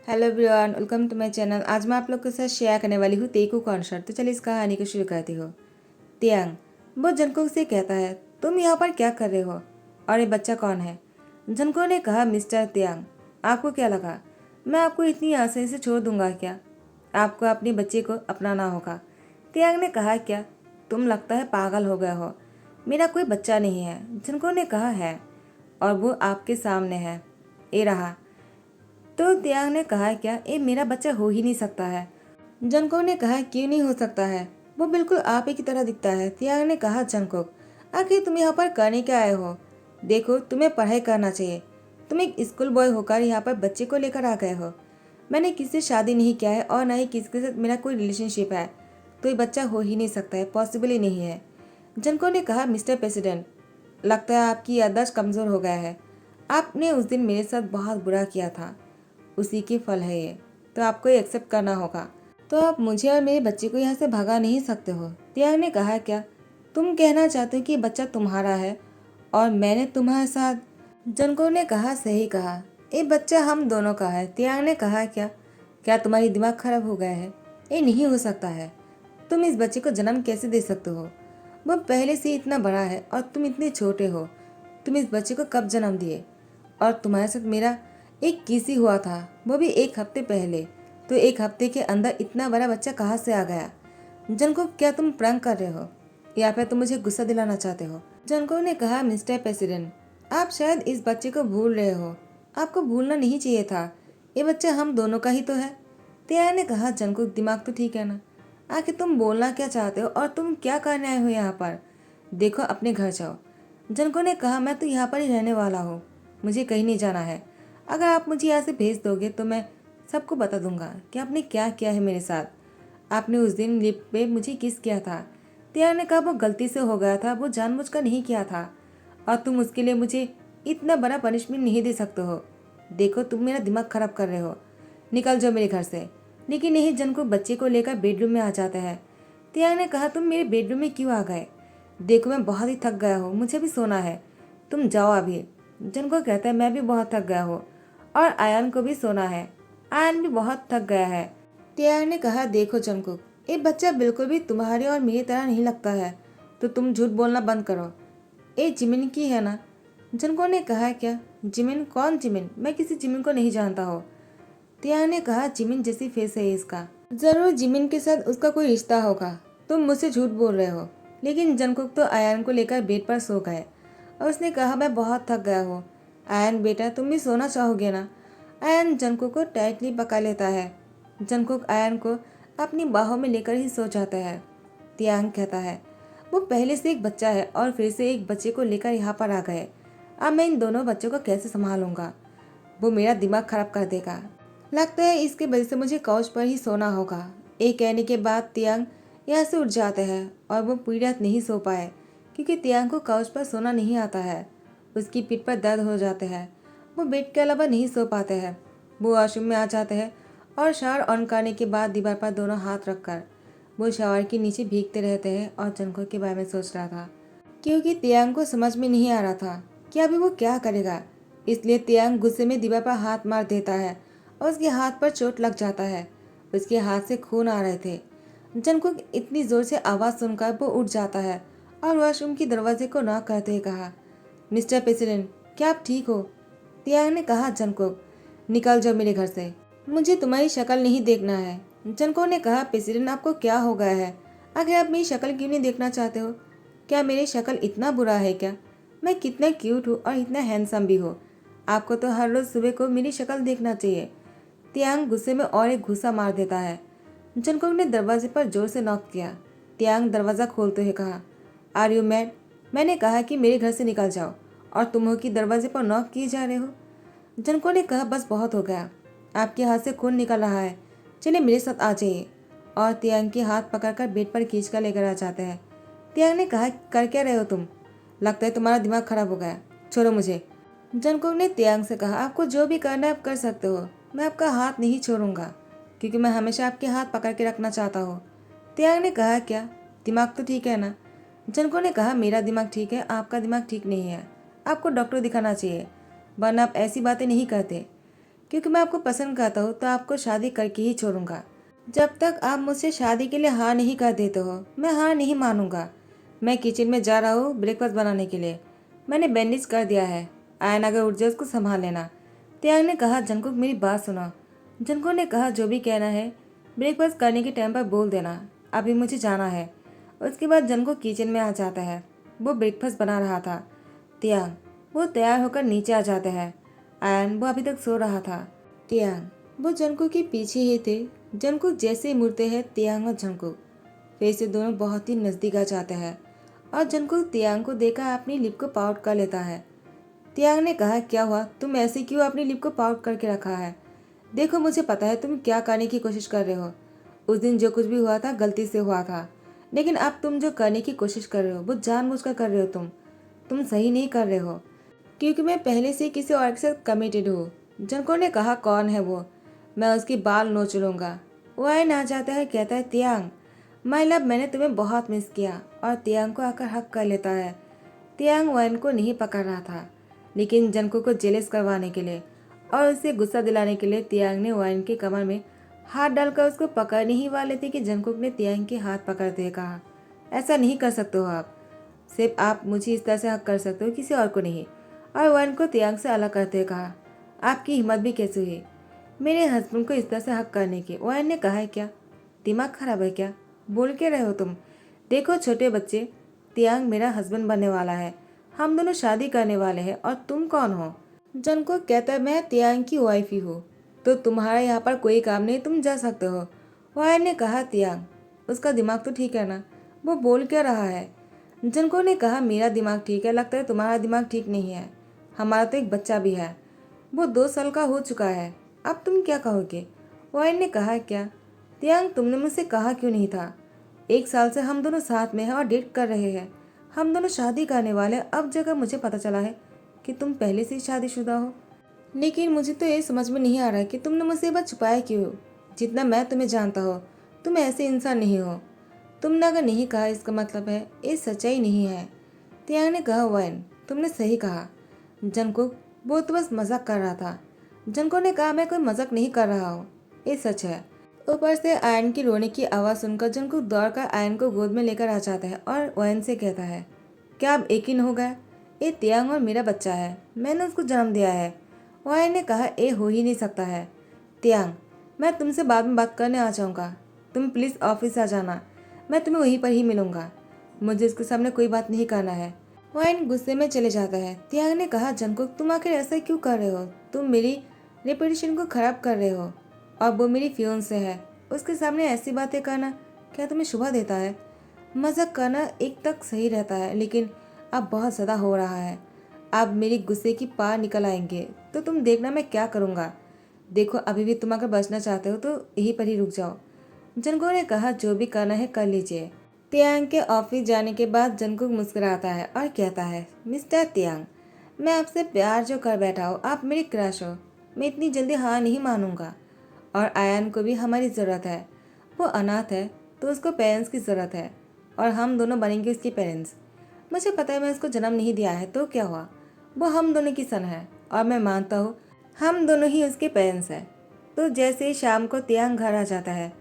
Hello everyone, welcome to my channel. आज मैं आप लोग के साथ शेयर करने वाली हूँ तेकू कॉन्सर्ट। तो चलिए इस कहानी को शुरू करती हो। तियांग वो जंगकुक से कहता है, तुम यहाँ पर क्या कर रहे हो और ये बच्चा कौन है? जंगकुक ने कहा, मिस्टर तियांग, आपको क्या लगा मैं आपको इतनी आसानी से छोड़ दूंगा क्या? आपको अपने बच्चे को अपनाना होगा। तियांग ने कहा, क्या तुम लगता है पागल हो गए हो? मेरा कोई बच्चा नहीं है। जंगकुक ने कहा, है और वो आपके सामने है, ये रहा। तो तियांग ने कहा, क्या ये मेरा बच्चा हो ही नहीं सकता है? जंगकुक ने कहा, क्यों नहीं हो सकता है? वो बिल्कुल आप ही की तरह दिखता है। तियांग ने कहा, जंगकुक आखिर तुम यहाँ पर करने क्या आए हो? देखो, तुम्हें पढ़ाई करना चाहिए। तुम एक स्कूल बॉय होकर यहाँ पर बच्चे को लेकर आ गए हो। मैंने किसी से शादी नहीं किया है और ना ही किसी के साथ मेरा कोई रिलेशनशिप है, तो ये बच्चा हो ही नहीं सकता है, पॉसिबल ही नहीं है। जंगकुक ने कहा, मिस्टर प्रेसिडेंट, लगता है आपकी याददाश्त कमज़ोर हो गया है। आपने उस दिन मेरे साथ बहुत बुरा किया था, उसी की फल है ये, तो आपको ये एक्सेप्ट करना होगा। तो आप मुझे और मेरे बच्चे को यहाँ से भगा नहीं सकते हो। तियांग ने कहा, क्या तुम कहना चाहते हो कि ये बच्चा तुम्हारा है और मैंने तुम्हारे साथ? जंगकुक ने कहा, सही कहा, ये बच्चा हम दोनों का है। तियांग ने कहा, क्या क्या तुम्हारी दिमाग खराब हो गया है? ये नहीं हो सकता है। तुम इस बच्चे को जन्म कैसे दे सकते हो? वो पहले से ही इतना बड़ा है और तुम इतने छोटे हो। तुम इस बच्चे को कब जन्म दिए? और तुम्हारे साथ मेरा एक किसी हुआ था, वो भी एक हफ्ते पहले। तो एक हफ्ते के अंदर इतना बड़ा बच्चा कहाँ से आ गया? जंगकुक, क्या तुम प्रैंक कर रहे हो या फिर तुम मुझे गुस्सा दिलाना चाहते हो? जंगकुक ने कहा, मिस्टर प्रेसिडेंट, आप शायद इस बच्चे को भूल रहे हो। आपको भूलना नहीं चाहिए था, ये बच्चा हम दोनों का ही तो है। तिया ने कहा, जंगकुक, दिमाग तो ठीक है ना? आखिर तुम बोलना क्या चाहते हो और तुम क्या करने आए हो यहाँ पर? देखो, अपने घर जाओ। जंगकुक ने कहा, मैं तो यहाँ पर ही रहने वाला हूँ, मुझे कहीं नहीं जाना है। अगर आप मुझे यहाँ से भेज दोगे तो मैं सबको बता दूंगा कि आपने क्या किया है मेरे साथ। आपने उस दिन लिफ्ट पे मुझे किस किया था। तिया ने कहा, वो गलती से हो गया था, वो जानबूझकर नहीं किया था और तुम उसके लिए मुझे इतना बड़ा पनिशमेंट नहीं दे सकते हो। देखो, तुम मेरा दिमाग खराब कर रहे हो, निकल जाओ मेरे घर से। लेकिन नहीं, जन को बच्चे को लेकर बेडरूम में आ जाता है। तिया ने कहा, तुम मेरे बेडरूम में क्यों आ गए? देखो, मैं बहुत ही थक गया हूँ, मुझे भी सोना है, तुम जाओ अभी। जन को कहता है, मैं भी बहुत थक गया हूँ और आयन को भी सोना है, आयन भी बहुत थक गया है। तिया ने कहा, देखो जंकुक, ये बच्चा बिल्कुल भी तुम्हारे और मेरी तरह नहीं लगता है, तो तुम झूठ बोलना बंद करो। ये जिमिन की है ना? जंको ने कहा, क्या जिमिन? कौन जिमिन? मैं किसी जिमिन को नहीं जानता हो। तिया ने कहा, जिमिन जैसी फेस है इसका, जरूर जिमिन के साथ उसका कोई रिश्ता होगा। तुम मुझसे झूठ बोल रहे हो। लेकिन जंकुक तो आयन को लेकर बेड पर सो गए और उसने कहा, मैं बहुत थक गया हूँ। आयन बेटा, तुम भी सोना चाहोगे ना? आयन जंकुक को टाइटली पकड़ लेता है। जंकुक आयन को अपनी बाहों में लेकर ही सो जाता है। तियांग कहता है, वो पहले से एक बच्चा है और फिर से एक बच्चे को लेकर यहाँ पर आ गए। अब मैं इन दोनों बच्चों को कैसे संभालूंगा? वो मेरा दिमाग खराब कर देगा। लगता है इसके वजह से मुझे काउच पर ही सोना होगा। एक कहने के बाद तियांग यहाँ से उठ जाते हैं और वो पूरी रात नहीं सो पाए क्योंकि तियांग को काउच पर सोना नहीं आता है। उसकी पीठ पर दर्द हो जाते हैं, वो बेड के अलावा नहीं सो पाते हैं। वो वॉशरूम में आ जाते हैं और शावर ऑन करने के बाद दीवार पर दोनों हाथ रखकर वो शावर के नीचे भीगते रहते हैं और जंको के बारे में सोच रहा था क्योंकि तियांग को समझ में नहीं आ रहा था कि अभी वो क्या करेगा। इसलिए तियांग गुस्से में दीवार पर हाथ मार देता है और उसके हाथ पर चोट लग जाता है। उसके हाथ से खून आ रहे थे। जंको इतनी जोर से आवाज़ सुनकर वो उठ जाता है और वॉशरूम के दरवाजे को नॉक करते हुए कहा, मिस्टर प्रेसिडेंट, क्या आप ठीक हो? तियांग ने कहा, जंको, निकल जाओ मेरे घर से, मुझे तुम्हारी शक्ल नहीं देखना है। जंको ने कहा, प्रेसिडेंट, आपको क्या हो गया है? आखिर आप मेरी शक्ल क्यों नहीं देखना चाहते हो? क्या मेरी शक्ल इतना बुरा है क्या? मैं कितना क्यूट हूँ और इतना हैंडसम भी हूँ। आपको तो हर रोज़ सुबह को मेरी शक्ल देखना चाहिए। तियांग गुस्से में और एक घूसा मार देता है। जंकोक ने दरवाजे पर जोर से नॉक किया। तियांग दरवाज़ा खोलते हुए कहा, आर यू मैड? मैंने कहा कि मेरे घर से निकल जाओ और तुम हो कि दरवाजे पर नॉक किए जा रहे हो। जंको ने कहा, बस बहुत हो गया, आपके हाथ से खून निकल रहा है, चलिए मेरे साथ आ जाइए। और तियांग के हाथ पकड़कर बेड पर खींच कर लेकर आ जाते हैं। तियांग ने कहा, कर क्या रहे हो तुम? लगता है तुम्हारा दिमाग खराब हो गया, छोड़ो मुझे। जंकुक ने तियांग से कहा, आपको जो भी करना है आप कर सकते हो, मैं आपका हाथ नहीं छोड़ूंगा क्योंकि मैं हमेशा आपके हाथ पकड़ के रखना चाहता हूँ। तियांग ने कहा, क्या दिमाग तो ठीक है ना? जंकुक ने कहा, मेरा दिमाग ठीक है, आपका दिमाग ठीक नहीं है, आपको डॉक्टर दिखाना चाहिए, वरना आप ऐसी बातें नहीं करते। क्योंकि मैं आपको पसंद करता हूँ तो आपको शादी करके ही छोड़ूंगा। जब तक आप मुझसे शादी के लिए हाँ नहीं कर देते हो मैं हाँ नहीं मानूंगा। मैं किचन में जा रहा हूँ ब्रेकफास्ट बनाने के लिए। मैंने बैंडेज कर दिया है। आयन अगर उठ जाए उसको संभाल लेना। त्याग ने कहा, जंकुक मेरी बात सुनो। जंकुक ने कहा, जो भी कहना है ब्रेकफास्ट करने के टाइम पर बोल देना, अभी मुझे जाना है। उसके बाद जंकुक किचन में आ जाता है। वो ब्रेकफास्ट बना रहा था। त्याग वो तैयार होकर नीचे आ जाते हैं। आयन वो अभी तक सो रहा था। त्याग वो जंकुक के पीछे ही थे। जंकुक जैसे ही मुड़ते हैं त्याग और जंकुक फिर से दोनों बहुत ही नजदीक आ जाते हैं और जंकुक त्याग को देखकर अपनी लिप को पाउट कर लेता है। त्याग ने कहा, क्या हुआ, तुम ऐसे क्यों अपनी लिप को पाउट करके रखा है? देखो मुझे पता है तुम क्या करने की कोशिश कर रहे हो। उस दिन जो कुछ भी हुआ था गलती से हुआ था, लेकिन अब तुम जो करने की कोशिश कर रहे हो वो जानबूझकर कर रहे हो। तुम सही नहीं कर रहे हो, क्योंकि मैं पहले से किसी और के साथ कमिटेड हूँ। जंको ने कहा, कौन है वो? मैं उसकी बाल नोच लूंगा। वो आयन आ जाता है, कहता है, त्याग माय लव, मैंने तुम्हें बहुत मिस किया। और त्याग को आकर हक कर लेता है। त्याग वायन को नहीं पकड़ रहा था, लेकिन जंको को जेलस करवाने के लिए और उसे गुस्सा दिलाने के लिए त्याग ने वायन के कमर में हाथ डालकर उसको पकड़ने ही वाले थे कि जंकुक ने त्याग के हाथ पकड़ते हुए कहा, ऐसा नहीं कर सकते हो आप। सिर्फ आप मुझे इस तरह से हक कर सकते हो, किसी और को नहीं। और वायन को त्याग से अलग करते हुए कहा, आपकी हिम्मत भी कैसे हुई मेरे हस्बैंड को इस तरह से हक करने की? वायन ने कहा, है क्या दिमाग खराब है क्या? बोल के रहे हो तुम? देखो छोटे बच्चे, त्याग मेरा हस्बैंड बनने वाला है। हम दोनों शादी करने वाले हैं। और तुम कौन हो? जंको कहता है, मैं त्याग की वाइफ ही हूँ। तो तुम्हारा यहाँ पर कोई काम नहीं, तुम जा सकते हो। वायन ने कहा, त्याग उसका दिमाग तो ठीक है ना, वो बोल क्या रहा है? जंको ने कहा, मेरा दिमाग ठीक है, लगता है तुम्हारा दिमाग ठीक नहीं है। हमारा तो एक बच्चा भी है, वो 2 साल का हो चुका है। अब तुम क्या कहोगे? वायन ने कहा, क्या त्याग तुमने मुझसे कहा क्यों नहीं था? 1 साल से हम दोनों साथ में हैं और डेट कर रहे हैं। हम दोनों शादी करने वाले हैं। अब जगह मुझे पता चला है कि तुम पहले से ही शादीशुदा हो। लेकिन मुझे तो ये समझ में नहीं आ रहा है कि तुमने मुझसे ये बात छुपाया क्यों? जितना मैं तुम्हें जानता हो तुम ऐसे इंसान नहीं हो। तुमने अगर नहीं कहा इसका मतलब है ये सच्चाई नहीं है। त्याग ने कहा, वायन तुमने सही कहा। जंकुक वो तो बस मजाक कर रहा था। जंकुक ने कहा, मैं कोई मजाक नहीं कर रहा हूँ, ये सच है। ऊपर से आयन की रोने की आवाज़ सुनकर जंकुक दौड़कर आयन को गोद में लेकर आ जाता है और वायन से कहता है, क्या अब यकीन हो गया? ये त्याग और मेरा बच्चा है, मैंने उसको जन्म दिया है। वायन ने कहा, ये हो ही नहीं सकता है। त्याग मैं तुमसे बाद में बात करने आ जाऊँगा, तुम प्लीज़ ऑफिस आ जाना, मैं तुम्हें वहीं पर ही मिलूंगा। मुझे इसके सामने कोई बात नहीं करना है। वायन गुस्से में चले जाता है। त्याग ने कहा, जंकुक तुम आखिर ऐसा क्यों कर रहे हो? तुम मेरी रेपुटेशन को खराब कर रहे हो और वो मेरी फियोंसे है, उसके सामने ऐसी बातें करना क्या तुम्हें शुभा देता है? मजाक करना एक तक सही रहता है, लेकिन अब बहुत ज़्यादा हो रहा है। अब मेरी गुस्से की पार निकल आएंगे तो तुम देखना मैं क्या करूँगा। देखो अभी भी तुम अगर बचना चाहते हो तो यहीं पर ही रुक जाओ। जंकुक ने कहा, जो भी करना है कर लीजिए। त्याग के ऑफिस जाने के बाद जंकुक मुस्कुराता है और कहता है, मिस्टर त्याग मैं आपसे प्यार जो कर बैठा हूँ, आप मेरी क्रश हो, मैं इतनी जल्दी हाँ नहीं मानूंगा। और आयन को भी हमारी ज़रूरत है। वो अनाथ है तो उसको पेरेंट्स की ज़रूरत है और हम दोनों बनेंगे उसके पेरेंट्स। मुझे पता है मैं उसको जन्म नहीं दिया है तो क्या हुआ, वो हम दोनों की सन है और मैं मानता हूँ हम दोनों ही उसके पेरेंट्स हैं। तो जैसे ही शाम को त्याग घर आ जाता है,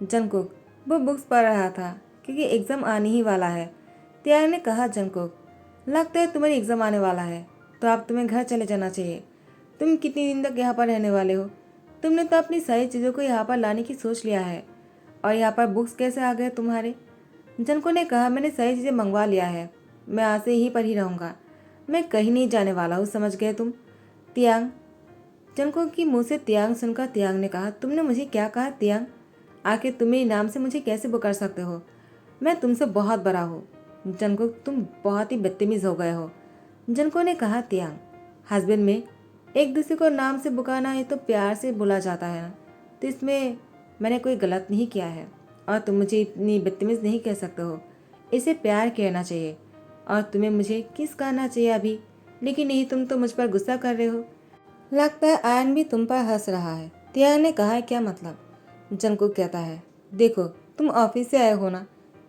जंकुक वो बुक्स पढ़ रहा था क्योंकि एग्ज़ाम आने ही वाला है। त्याग ने कहा, जंकुक लगता है तुम्हारी एग्ज़ाम आने वाला है तो अब तुम्हें घर चले जाना चाहिए। तुम कितनी दिन तक यहाँ पर रहने वाले हो? तुमने तो अपनी सारी चीज़ों को यहाँ पर लाने की सोच लिया है और यहाँ पर बुक्स कैसे आ गए तुम्हारे? जनको ने कहा, मैंने सारी चीज़ें मंगवा लिया है, मैं आज से यहीं पर ही रहूँगा, मैं कहीं नहीं जाने वाला हूँ, समझ गए तुम? त्याग जनको की मुँह से त्याग सुनकर त्याग ने कहा, तुमने मुझे क्या कहा त्याग? आखिर तुम मेरे नाम से मुझे कैसे पुकार सकते हो? मैं तुमसे बहुत बड़ा हूँ। जनको तुम बहुत ही बदतमीज़ हो गए हो। जनको ने कहा, त्याग हस्बैंड में एक दूसरे को नाम से पुकारना है तो प्यार से बुला जाता है ना, तो इसमें मैंने कोई गलत नहीं किया है और तुम मुझे इतनी बदतमीज़ नहीं कह सकते हो। इसे प्यार कहना चाहिए और तुम्हें मुझे किस कहना चाहिए अभी, लेकिन नहीं तुम तो मुझ पर गुस्सा कर रहे हो। लगता है आयन भी तुम पर हंस रहा है। त्याग ने कहा, क्या मतलब? जंको कहता है, देखो तुम ऑफिस से आए हो ना?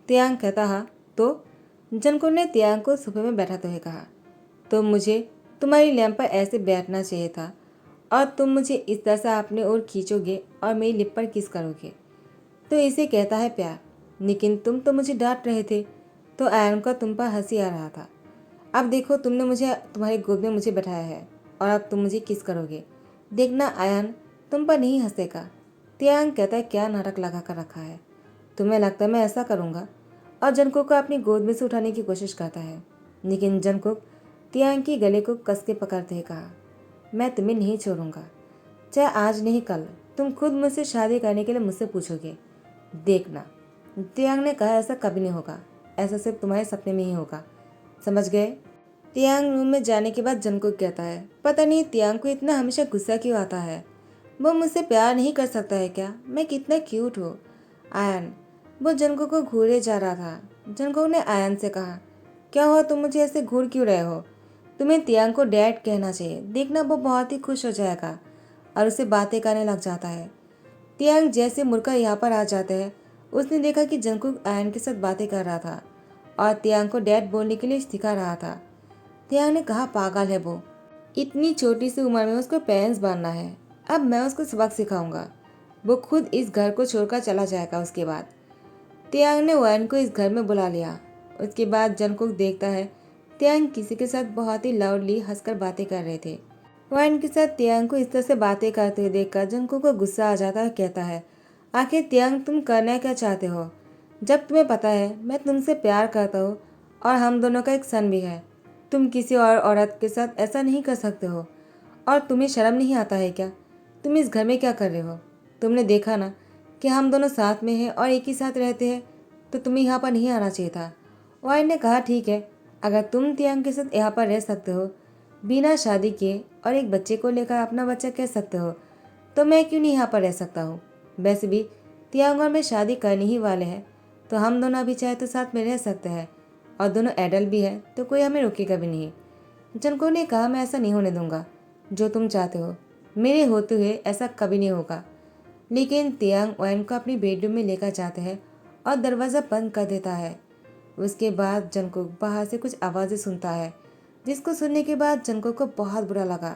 त्याग कहता, हाँ तो? जंको ने त्याग को सोफे में बैठाते हुए कहा, तो मुझे तुम्हारी लैंप पर ऐसे बैठना चाहिए था और तुम मुझे इस तरह से अपने ओर खींचोगे और मेरी लिप पर किस करोगे, तो इसे कहता है प्यार। लेकिन तुम तो मुझे डांट रहे थे, तो आयन का तुम पर हंसी आ रहा था। अब देखो, तुमने मुझे तुम्हारी गोद में मुझे बैठाया है और अब तुम मुझे किस करोगे। देखना आयन तुम पर नहीं हंसेगा। तियांग कहता है क्या नाटक लगा कर रखा है, तुम्हें लगता है मैं ऐसा करूँगा। और जंगकुक को अपनी गोद में से उठाने की कोशिश करता है, लेकिन जंगकुक तियांग की गले को कस के पकड़ते हुए कहा, मैं तुम्हें नहीं छोड़ूंगा, चाहे आज नहीं कल तुम खुद मुझसे शादी करने के लिए मुझसे पूछोगे। देखना। तियांग ने कहा ऐसा कभी नहीं होगा, ऐसा सिर्फ तुम्हारे सपने में ही होगा, समझ गए। तियांग रूम में जाने के बाद जंगकुक कहता है पता नहीं तियांग को इतना हमेशा गुस्सा क्यों आता है, वो मुझसे प्यार नहीं कर सकता है क्या, मैं कितना क्यूट हूँ। आयन। वो जंगकुक को घूरे जा रहा था। जंगकुक ने आयन से कहा क्या हुआ, तुम मुझे ऐसे घूर क्यों रहे हो, तुम्हें तियांग को डैड कहना चाहिए, देखना वो बहुत ही खुश हो जाएगा। और उसे बातें करने लग जाता है। तियांग जैसे मुड़कर यहाँ पर आ जाते हैं, उसने देखा कि जंगकुक आयन के साथ बातें कर रहा था और तियांग को डैड बोलने के लिए सिखा रहा था। तियांग ने कहा पागल है वो, इतनी छोटी सी उम्र में उसको पेरेंट्स बनना है, अब मैं उसको सबक सिखाऊंगा, वो खुद इस घर को छोड़कर चला जाएगा। उसके बाद तियांग ने वैन को इस घर में बुला लिया। उसके बाद जंगकुक देखता है तियांग किसी के साथ बहुत ही लाउडली हंसकर बातें कर रहे थे। वैन के साथ तियांग को इस तरह से बातें करते हुए देखकर जंगकुक को गुस्सा आ जाता है। कहता है आखिर तियांग तुम करना क्या चाहते हो, जब तुम्हें पता है मैं तुमसे प्यार करता हूँ और हम दोनों का एक सन भी है, तुम किसी और औरत के साथ ऐसा नहीं कर सकते हो। और तुम्हें शर्म नहीं आता है क्या, तुम इस घर में क्या कर रहे हो, तुमने देखा ना कि हम दोनों साथ में हैं और एक ही साथ रहते हैं, तो तुम्हें यहाँ पर नहीं आना चाहिए था। वाइन ने कहा ठीक है, अगर तुम तियांग के साथ यहाँ पर रह सकते हो बिना शादी किए और एक बच्चे को लेकर अपना बच्चा कह सकते हो, तो मैं क्यों नहीं यहाँ पर रह सकता हूँ। वैसे भी तियांग और मैं शादी करने ही वाले हैं, तो हम दोनों अभी चाहे तो साथ में रह सकते हैं और दोनों एडल्ट भी है, तो कोई हमें रोकेगा भी नहीं। जंगकुक ने कहा मैं ऐसा नहीं होने दूंगा, जो तुम चाहते हो मेरे होते हुए ऐसा कभी नहीं होगा। लेकिन तियांग वैन को अपनी बेडरूम में लेकर जाते हैं और दरवाज़ा बंद कर देता है। उसके बाद जंगकुक बाहर से कुछ आवाज़ें सुनता है, जिसको सुनने के बाद जंगकुक को बहुत बुरा लगा।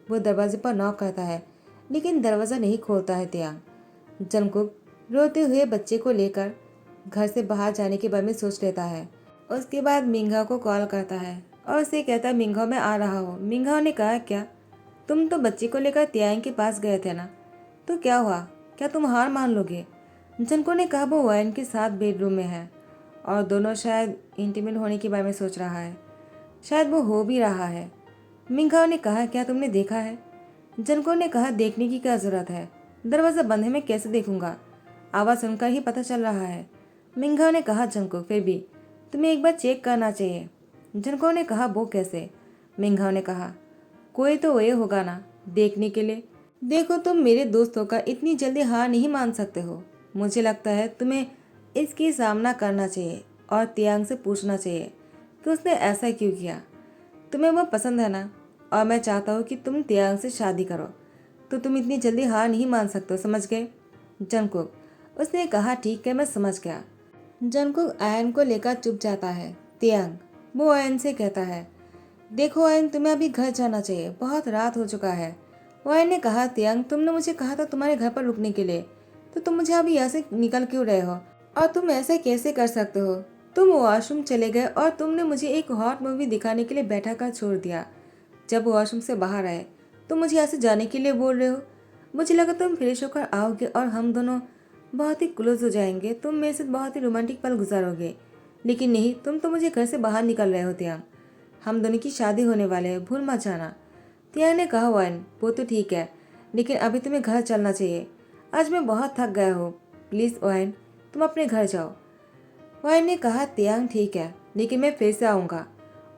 वो दरवाजे पर नॉक करता है, लेकिन दरवाज़ा नहीं खोलता है तियांग। जंगकुक रोते हुए बच्चे को लेकर घर से बाहर जाने के बारे में सोच लेता है। उसके बाद मिंघाओ को कॉल करता है और उसे कहता है मिंघाओ मैं आ रहा हूँ। मिंघाओ ने कहा क्या, तुम तो बच्चे को लेकर तियांग के पास गए थे ना, तो क्या हुआ, क्या तुम हार मान लोगे। जंको ने कहा वो वैन के साथ बेडरूम में है और दोनों शायद इंटीमेट होने के बारे में सोच रहा है, शायद वो हो भी रहा है। मिंघाओ ने कहा क्या तुमने देखा है। जंको ने कहा देखने की क्या ज़रूरत है, दरवाज़ा बंद है, मैं कैसे देखूंगा, आवाज़ सुनकर ही पता चल रहा है। मिंघाओ ने कहा जंको फिर भी तुम्हें एक बार चेक करना चाहिए। जंको ने कहा वो कैसे। मिंघाओ ने कहा कोई तो वे होगा ना देखने के लिए। देखो तुम मेरे दोस्त होकर इतनी जल्दी हार नहीं मान सकते हो, मुझे लगता है तुम्हें इसकी सामना करना चाहिए और तियांग से पूछना चाहिए कि उसने ऐसा क्यों किया। तुम्हें वो पसंद है ना, और मैं चाहता हूँ कि तुम तियांग से शादी करो, तो तुम इतनी जल्दी हार नहीं मान सकते हो, समझ गए। जंगकुक। उसने कहा ठीक है मैं समझ गया। जंगकुक आयन को लेकर चुप जाता है। तियांग। वो आयन से कहता है देखो आयन तुम्हें अभी घर जाना चाहिए, बहुत रात हो चुका है। आयन ने कहा तियांग तुमने मुझे कहा था तुम्हारे घर पर रुकने के लिए, तो तुम मुझे अभी यहाँ से निकल क्यों रहे हो, और तुम ऐसे कैसे कर सकते हो। तुम वॉशरूम चले गए और तुमने मुझे एक हॉट मूवी दिखाने के लिए बैठा कर छोड़ दिया। जब वॉशरूम से बाहर आए तो मुझे यहाँ से जाने के लिए बोल रहे हो। मुझे लगा तुम फ्रेश होकर आओगे और हम दोनों बहुत ही क्लोज हो जाएंगे, तुम मेरे साथ बहुत ही रोमांटिक पल गुजारोगे, लेकिन नहीं, तुम तो मुझे घर से बाहर निकल रहे हो। तियांग हम दोनों की शादी होने वाले हैं, भूल मत जाना। तियांग ने कहा वाइन वो तो ठीक है, लेकिन अभी तुम्हें घर चलना चाहिए, आज मैं बहुत थक गया हूँ, प्लीज़ वाइन तुम अपने घर जाओ। वाइन ने कहा तियांग ठीक है, लेकिन मैं फिर से आऊँगा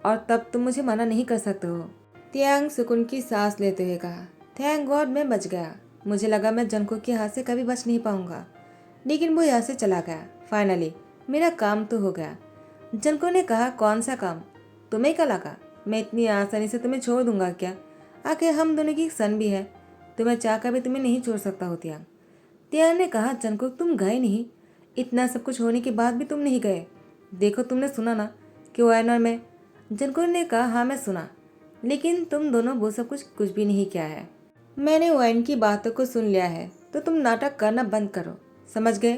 और तब तुम मुझे मना नहीं कर सकते हो। तियांग सुकून की सांस लेते हुए कहा थैंक गॉड मैं बच गया, मुझे लगा मैं जंको के हाथ से कभी बच नहीं पाऊंगा, लेकिन वो यहाँ से चला गया। फाइनली मेरा काम तो हो गया। जंको ने कहा कौन सा काम, तुम्हें क्या लगा मैं इतनी आसानी से तुम्हें छोड़ दूंगा क्या, आखिर हम दोनों की एक सन भी है, तुम्हें चाहकर भी तुम्हें नहीं छोड़ सकता हो। तियांग। तियांग ने कहा जंको तुम गए नहीं, इतना सब कुछ होने के बाद भी तुम नहीं गए, देखो तुमने सुना ना कि वाइन और मैं। जंको ने कहा हाँ मैं सुना, लेकिन तुम दोनों वो सब कुछ भी नहीं किया है। मैंने वैन की बातों को सुन लिया है, तो तुम नाटक करना बंद करो, समझ गए?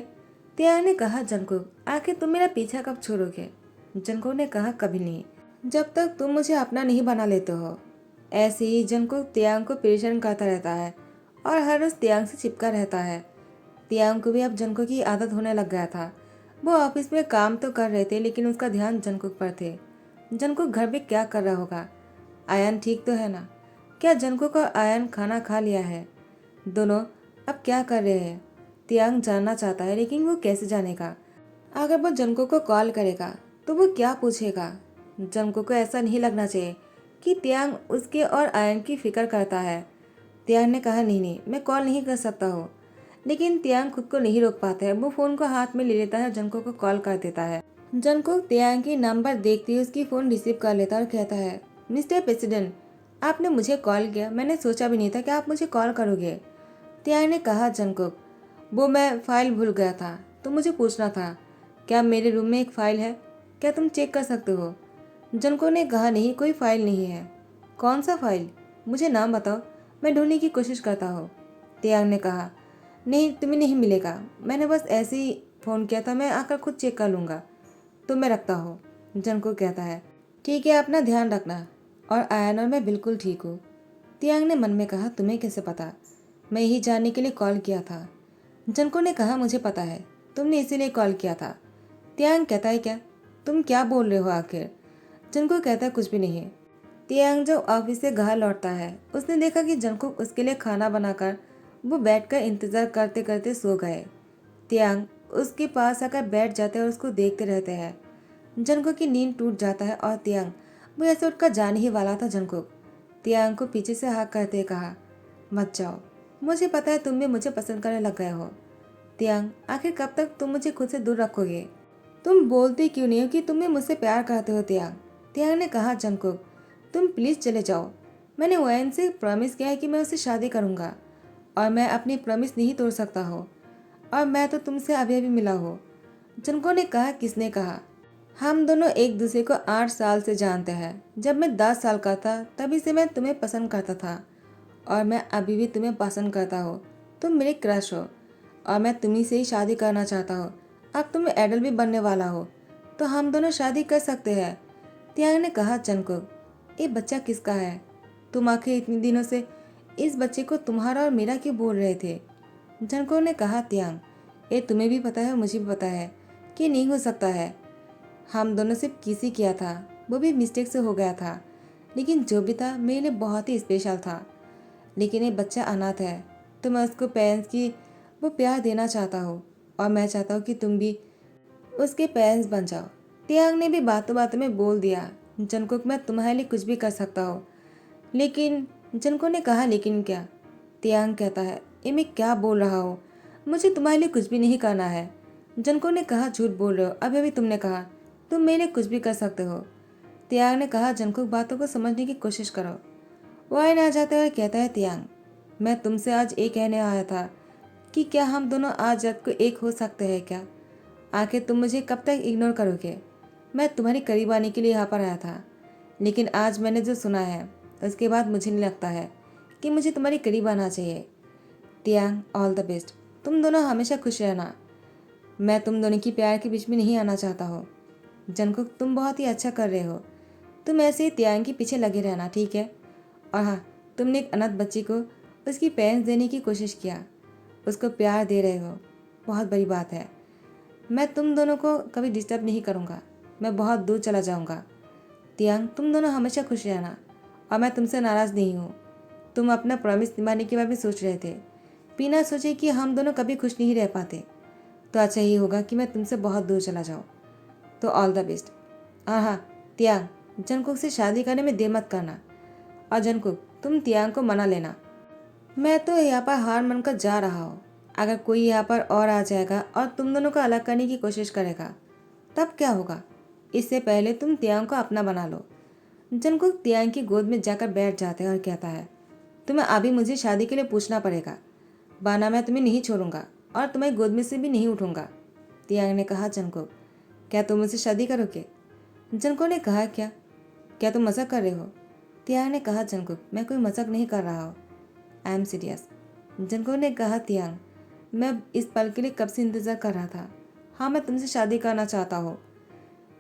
त्याग ने कहा। जंकुक, आखिर तुम मेरा पीछा कब छोड़ोगे? जंकुक ने कहा, कभी नहीं, जब तक तुम मुझे अपना नहीं बना लेते हो। ऐसे ही जंकुक त्याग को परेशान करता रहता है और हर रोज त्याग से चिपका रहता है। त्याग को भी अब जंकुक की आदत होने लग गया था। वो ऑफिस में काम तो कर रहे थे, लेकिन उसका ध्यान जंकुक पर थे। जंकुक घर में क्या कर रहा होगा? आयन ठीक तो है ना? क्या जंकुक और आयन खाना खा लिया है? दोनों अब क्या कर रहे हैं? त्याग जानना चाहता है, लेकिन वो कैसे जानेगा? अगर वो जंकुक को कॉल करेगा तो वो क्या पूछेगा? जंकुक को ऐसा नहीं लगना चाहिए कि त्याग उसके और आयन की फिक्र करता है। त्याग ने कहा, नहीं नहीं, मैं कॉल नहीं कर सकता हूँ। लेकिन त्याग खुद को नहीं रोक पाता है। वो फोन को हाथ में ले लेता है और जंकुक को कॉल कर देता है। जंकुक त्याग की नंबर देखते ही उसकी फोन रिसीव कर लेता और कहता है, मिस्टर प्रेसिडेंट, आपने मुझे कॉल किया। मैंने सोचा भी नहीं था कि आप मुझे कॉल करोगे। त्याग ने कहा, जंकुक, वो मैं फाइल भूल गया था, तो मुझे पूछना था, क्या मेरे रूम में एक फ़ाइल है? क्या तुम चेक कर सकते हो? जंकुक ने कहा, नहीं, कोई फ़ाइल नहीं है। कौन सा फ़ाइल? मुझे नाम बताओ, मैं ढूंढने की कोशिश करता हूँ। त्याग ने कहा, नहीं, तुम्हें नहीं मिलेगा। मैंने बस ऐसे ही फ़ोन किया था, मैं आकर खुद चेक कर लूँगा। तो मैं रखता हूँ। जंकुक कहता है, ठीक है, अपना ध्यान रखना। और आयन और मैं बिल्कुल ठीक हूँ। त्याग ने मन में कहा, तुम्हें कैसे पता? मैं यही जानने के लिए कॉल किया था। जंकुक ने कहा, मुझे पता है, तुमने इसीलिए कॉल किया था। त्याग कहता है, क्या? तुम क्या बोल रहे हो आखिर? जंकुक कहता है, कुछ भी नहीं। त्याग जब ऑफिस से घर लौटता है, उसने देखा कि जंकुक उसके लिए खाना बनाकर वो बैठकर इंतजार करते करते सो गए। त्याग उसके पास आकर बैठ जाते हैं और उसको देखते रहते हैं। जंकुक की नींद टूट जाता है और त्याग वो ऐसे उठकर जाने ही वाला था। जंकुक त्याग को पीछे से हाथ करते कहा, मत जाओ, मुझे पता है तुम भी मुझे पसंद करने लग गए हो। त्याग, आखिर कब तक तुम मुझे खुद से दूर रखोगे? तुम बोलते क्यों नहीं हो कि तुम भी मुझसे प्यार करते हो? त्याग त्याग ने कहा, जंकुक, तुम प्लीज चले जाओ। मैंने वैन से प्रॉमिस किया है कि मैं उससे शादी करूंगा और मैं अपनी प्रॉमिस नहीं तोड़ सकता हूँ। और मैं तो तुमसे अभी अभी मिला हूँ। जंकुक ने कहा, किसने कहा? हम दोनों एक दूसरे को 8 साल से जानते हैं। जब मैं 10 साल का था तभी से मैं तुम्हें पसंद करता था और मैं अभी भी तुम्हें पसंद करता हूँ। तुम मेरे क्रश हो और मैं तुम्ही से ही शादी करना चाहता हूँ। अब तुम एडल्ट भी बनने वाला हो, तो हम दोनों शादी कर सकते हैं। त्याग ने कहा, जंकुक, ये बच्चा किसका है? तुम आखिर इतने दिनों से इस बच्चे को तुम्हारा और मेरा क्यों बोल रहे थे? जंकुक ने कहा, त्याग, ये तुम्हें भी पता है और मुझे भी पता है कि नहीं हो सकता है। हम दोनों सिर्फ किसी किया था, वो भी मिस्टेक से हो गया था। लेकिन जो भी था मेरे लिए बहुत ही स्पेशल था। लेकिन ये बच्चा अनाथ है, तो मैं उसको पेरेंट्स की वो प्यार देना चाहता हूँ और मैं चाहता हूँ कि तुम भी उसके पेरेंट्स बन जाओ। त्याग ने भी बातों बातों में बोल दिया, जंकुक, मैं तुम्हारे लिए कुछ भी कर सकता हूँ। लेकिन जंकुक ने कहा, लेकिन क्या? त्याग कहता है, ये मैं क्या बोल रहा हूँ? मुझे तुम्हारे लिए कुछ भी नहीं करना है। जंकुक ने कहा, झूठ बोल रहे हो, अभी अभी तुमने कहा तुम मेरे लिए कुछ भी कर सकते हो। त्याग ने कहा, जंकुक, बातों को समझने की कोशिश करो। वो आए ना जाते हुए कहता है, त्याग, मैं तुमसे आज ये कहने आया था कि क्या हम दोनों आज रात को एक हो सकते हैं क्या? आखिर तुम मुझे कब तक इग्नोर करोगे? मैं तुम्हारे करीब आने के लिए यहाँ पर आया था, लेकिन आज मैंने जो सुना है उसके बाद मुझे नहीं लगता है कि मुझे तुम्हारे करीब आना चाहिए। त्याग, ऑल द बेस्ट, तुम दोनों हमेशा खुश रहना। मैं तुम दोनों की प्यार के बीच में नहीं आना चाहता हूँ। जंकुक, तुम बहुत ही अच्छा कर रहे हो। तुम ऐसे ही त्याग के पीछे लगे रहना, ठीक है? और हाँ, तुमने एक अनाथ बच्ची को उसकी पेरेंट्स देने की कोशिश किया, उसको प्यार दे रहे हो, बहुत बड़ी बात है। मैं तुम दोनों को कभी डिस्टर्ब नहीं करूँगा, मैं बहुत दूर चला जाऊँगा। त्याग, तुम दोनों हमेशा खुश रहना और मैं तुमसे नाराज़ नहीं हूँ। तुम अपना प्रॉमिस निभाने के बारे में सोच रहे थे, बिना सोचे कि हम दोनों कभी खुश नहीं रह पाते, तो अच्छा ही होगा कि मैं तुमसे बहुत दूर चला जाऊँ। तो ऑल द बेस्ट। हाँ हाँ त्याग, जंकुक से शादी करने में देर मत करना। और जंकुक, तुम त्याग को मना लेना। मैं तो यहाँ पर हार मानकर जा रहा हूँ। अगर कोई यहाँ पर और आ जाएगा और तुम दोनों को अलग करने की कोशिश करेगा, तब क्या होगा? इससे पहले तुम त्याग को अपना बना लो। जंकुक त्याग की गोद में जाकर बैठ जाते हैं और कहता है, तुम्हें अभी मुझे शादी के लिए पूछना पड़ेगा, वरना मैं तुम्हें नहीं छोड़ूंगा और तुम्हारी गोद में से भी नहीं उठूंगा। त्याग ने कहा, जंकुक, क्या तुम मुझसे शादी करोगे? जंकुक ने कहा, क्या तुम मजाक कर रहे हो? त्याग ने कहा, जंकुक, मैं कोई मजाक नहीं कर रहा हूँ। I am serious. जंको ने कहा, तियांग, मैं इस पल के लिए कब से इंतज़ार कर रहा था। हाँ, मैं तुमसे शादी करना चाहता हूँ।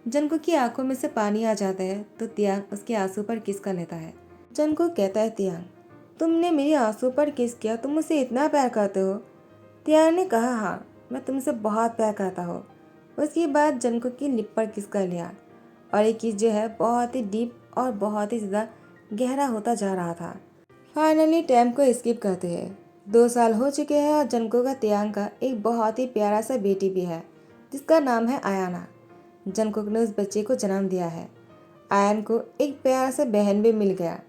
जंको की आंखों में से पानी आ जाता है तो तियांग उसके आंसू पर किस कर लेता है। जंको कहता है, तियांग, तुमने मेरे आंसू पर किस किया, तुम मुझसे इतना प्यार करते हो। तियांग ने कहा, हाँ, मैं तुमसे बहुत प्यार करता हूँ। उसके बाद जंको की लिप पर किस कर लिया और ये किस जो है बहुत ही डीप और बहुत ही ज़्यादा गहरा होता जा रहा था। फाइनली टाइम को स्किप करते हैं। 2 साल हो चुके हैं और जंको का तियांग का एक बहुत ही प्यारा सा बेटी भी है जिसका नाम है आयाना। जंकुक ने उस बच्चे को जन्म दिया है। आयन को एक प्यारा सा बहन भी मिल गया।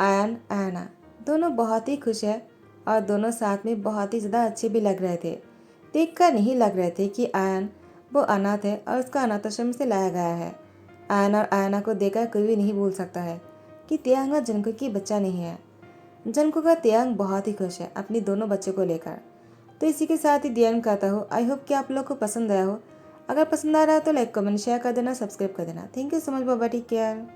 आयन आयना दोनों बहुत ही खुश है और दोनों साथ में बहुत ही ज़्यादा अच्छे भी लग रहे थे। देखकर नहीं लग रहे थे कि आयन वो अनाथ है और उसका अनाथ आश्रम से लाया गया है। आयन और आयना को देखकर कोई भी नहीं बोल सकता है कि तियांग और जंकुक की बच्चा नहीं है। जंकुक का तियांग बहुत ही खुश है अपनी दोनों बच्चों को लेकर। तो इसी के साथ ही दी एंड कहता हूँ। आई होप कि आप लोग को पसंद आया हो। अगर पसंद आ रहा है तो लाइक कमेंट शेयर कर देना, सब्सक्राइब कर देना। Thank you so much, bye bye, take care.